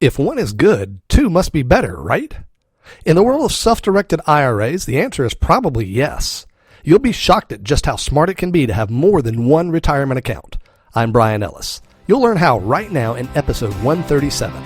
If one is good, two must be better, right? In the world of self-directed IRAs, the answer is probably yes. You'll be shocked at just how smart it can be to have more than one retirement account. I'm Bryan Ellis. You'll learn how right now in episode 137.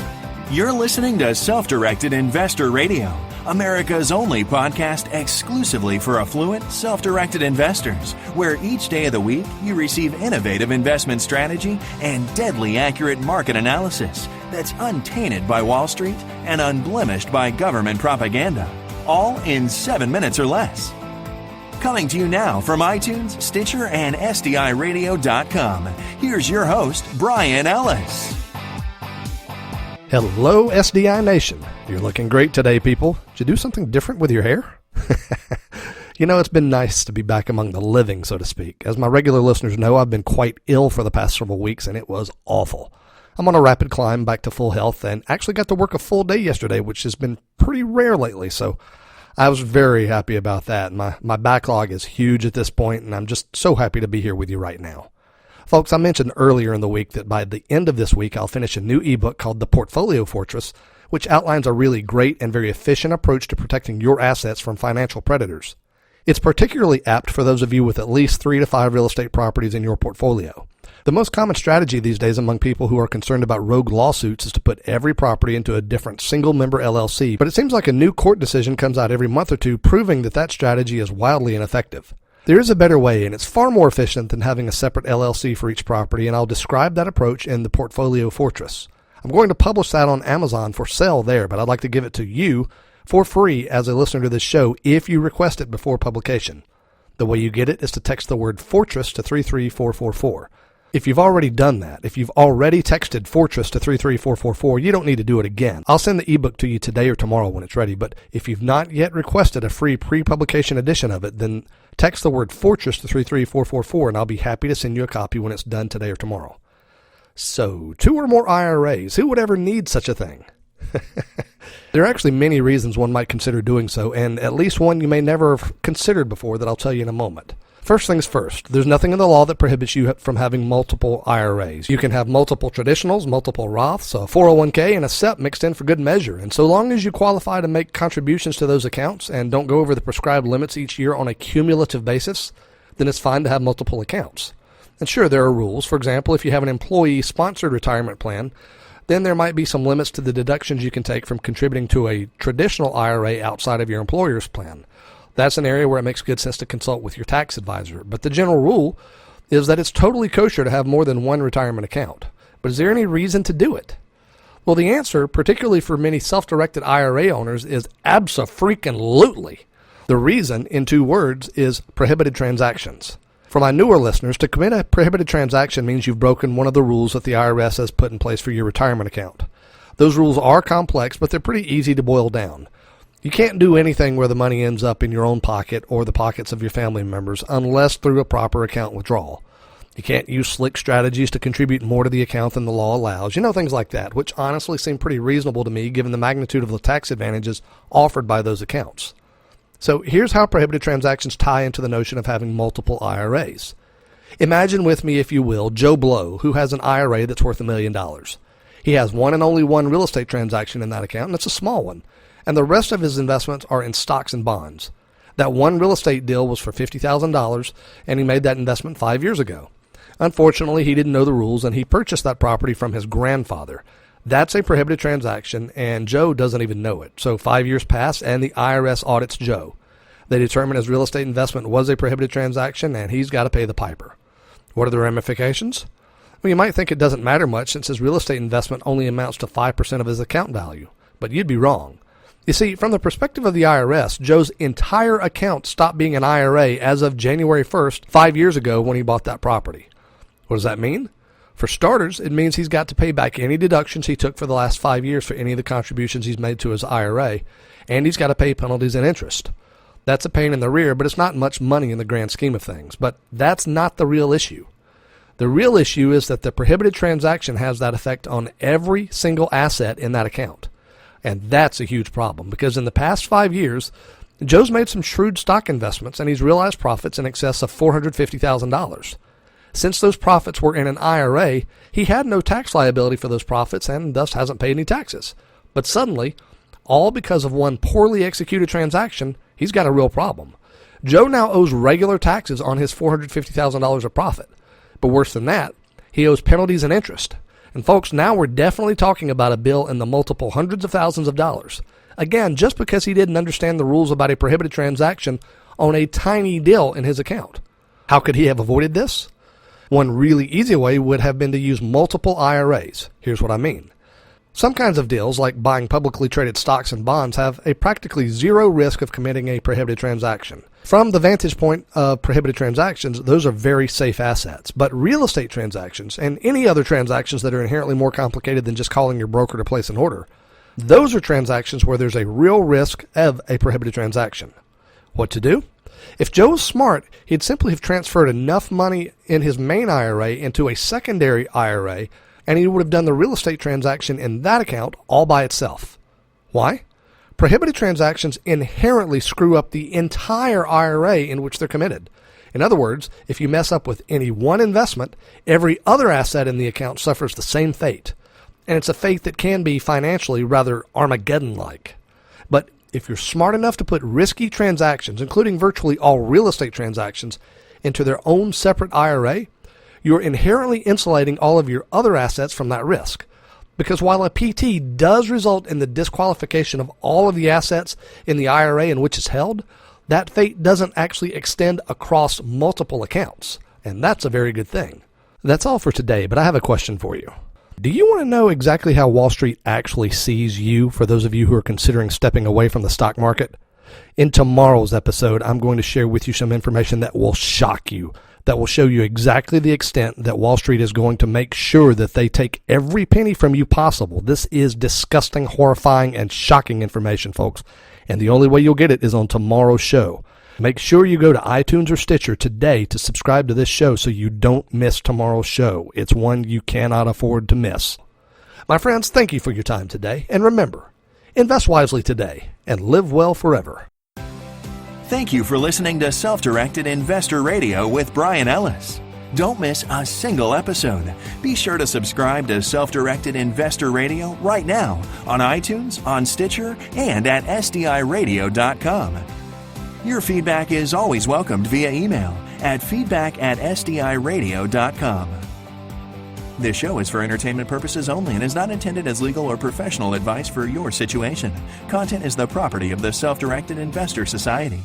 You're listening to Self-Directed Investor Radio, America's only podcast exclusively for affluent, self-directed investors, where each day of the week you receive innovative investment strategy and deadly accurate market analysis that's untainted by Wall Street and unblemished by government propaganda, all in 7 minutes or less. Coming to you now from iTunes, Stitcher, and SDIRadio.com, here's your host, Bryan Ellis. Hello, SDI Nation. You're looking great today, people. Did you do something different with your hair? You know, it's been nice to be back among the living, so to speak. As my regular listeners know, I've been quite ill for the past several weeks, and it was awful. I'm on a rapid climb back to full health and actually got to work a full day yesterday, which has been pretty rare lately, so I was very happy about that. My backlog is huge at this point, and I'm just so happy to be here with you right now. Folks, I mentioned earlier in the week that by the end of this week, I'll finish a new ebook called The Portfolio Fortress, which outlines a really great and very efficient approach to protecting your assets from financial predators. It's particularly apt for those of you with at least 3 to 5 real estate properties in your portfolio. The most common strategy these days among people who are concerned about rogue lawsuits is to put every property into a different single-member LLC, but it seems like a new court decision comes out every month or two proving that that strategy is wildly ineffective. There is a better way, and it's far more efficient than having a separate LLC for each property, and I'll describe that approach in the Portfolio Fortress. I'm going to publish that on Amazon for sale there, but I'd like to give it to you for free as a listener to this show if you request it before publication. The way you get it is to text the word Fortress to 33444. If you've already done that, if you've already texted Fortress to 33444, you don't need to do it again. I'll send the ebook to you today or tomorrow when it's ready, but if you've not yet requested a free pre-publication edition of it, then text the word Fortress to 33444 and I'll be happy to send you a copy when it's done today or tomorrow. So, 2 or more IRAs, who would ever need such a thing? There are actually many reasons one might consider doing so, and at least one you may never have considered before that I'll tell you in a moment. First things first, there's nothing in the law that prohibits you from having multiple IRAs. You can have multiple traditionals, multiple Roths, a 401k, and a SEP mixed in for good measure. And so long as you qualify to make contributions to those accounts and don't go over the prescribed limits each year on a cumulative basis, then it's fine to have multiple accounts. And sure, there are rules. For example, if you have an employee-sponsored retirement plan, then there might be some limits to the deductions you can take from contributing to a traditional IRA outside of your employer's plan. That's an area where it makes good sense to consult with your tax advisor. But the general rule is that it's totally kosher to have more than one retirement account. But is there any reason to do it? Well, the answer, particularly for many self-directed IRA owners, is abso-freaking-lutely. The reason, in 2 words, is prohibited transactions. For my newer listeners, to commit a prohibited transaction means you've broken one of the rules that the IRS has put in place for your retirement account. Those rules are complex, but they're pretty easy to boil down. You can't do anything where the money ends up in your own pocket or the pockets of your family members unless through a proper account withdrawal. You can't use slick strategies to contribute more to the account than the law allows. You know, things like that, which honestly seem pretty reasonable to me given the magnitude of the tax advantages offered by those accounts. So here's how prohibited transactions tie into the notion of having multiple IRAs. Imagine with me, if you will, Joe Blow, who has an IRA that's worth $1 million. He has one and only one real estate transaction in that account, and it's a small one. And the rest of his investments are in stocks and bonds. That one real estate deal was for $50,000, and he made that investment 5 years ago. Unfortunately, he didn't know the rules, and he purchased that property from his grandfather. That's a prohibited transaction, and Joe doesn't even know it. So 5 years pass, and the IRS audits Joe. They determine his real estate investment was a prohibited transaction, and he's got to pay the piper. What are the ramifications? Well, you might think it doesn't matter much since his real estate investment only amounts to 5% of his account value. But you'd be wrong. You see, from the perspective of the IRS, Joe's entire account stopped being an IRA as of January 1st, 5 years ago when he bought that property. What does that mean? For starters, it means he's got to pay back any deductions he took for the last 5 years for any of the contributions he's made to his IRA, and he's got to pay penalties and interest. That's a pain in the rear, but it's not much money in the grand scheme of things. But that's not the real issue. The real issue is that the prohibited transaction has that effect on every single asset in that account. And that's a huge problem because in the past 5 years, Joe's made some shrewd stock investments and he's realized profits in excess of $450,000. Since those profits were in an IRA, he had no tax liability for those profits and thus hasn't paid any taxes. But suddenly, all because of one poorly executed transaction, he's got a real problem. Joe now owes regular taxes on his $450,000 of profit. But worse than that, he owes penalties and interest. And folks, now we're definitely talking about a bill in the multiple hundreds of thousands of dollars. Again, just because he didn't understand the rules about a prohibited transaction on a tiny deal in his account. How could he have avoided this? One really easy way would have been to use multiple IRAs. Here's what I mean. Some kinds of deals, like buying publicly traded stocks and bonds, have a practically zero risk of committing a prohibited transaction. From the vantage point of prohibited transactions, those are very safe assets. But real estate transactions, and any other transactions that are inherently more complicated than just calling your broker to place an order, those are transactions where there's a real risk of a prohibited transaction. What to do? If Joe was smart, he'd simply have transferred enough money in his main IRA into a secondary IRA, and he would have done the real estate transaction in that account all by itself. Why? Prohibited transactions inherently screw up the entire IRA in which they're committed. In other words, if you mess up with any one investment, every other asset in the account suffers the same fate. And it's a fate that can be financially rather Armageddon-like. But if you're smart enough to put risky transactions, including virtually all real estate transactions, into their own separate IRA, you're inherently insulating all of your other assets from that risk. Because while a PT does result in the disqualification of all of the assets in the IRA in which it's held, that fate doesn't actually extend across multiple accounts. And that's a very good thing. That's all for today, but I have a question for you. Do you want to know exactly how Wall Street actually sees you, for those of you who are considering stepping away from the stock market? In tomorrow's episode, I'm going to share with you some information that will shock you, that will show you exactly the extent that Wall Street is going to make sure that they take every penny from you possible. This is disgusting, horrifying, and shocking information, folks. And the only way you'll get it is on tomorrow's show. Make sure you go to iTunes or Stitcher today to subscribe to this show so you don't miss tomorrow's show. It's one you cannot afford to miss. My friends, thank you for your time today. And remember, invest wisely today and live well forever. Thank you for listening to Self-Directed Investor Radio with Bryan Ellis. Don't miss a single episode. Be sure to subscribe to Self-Directed Investor Radio right now on iTunes, on Stitcher, and at SDIRadio.com. Your feedback is always welcomed via email at feedback@sdiradio.com. This show is for entertainment purposes only and is not intended as legal or professional advice for your situation. Content is the property of the Self-Directed Investor Society.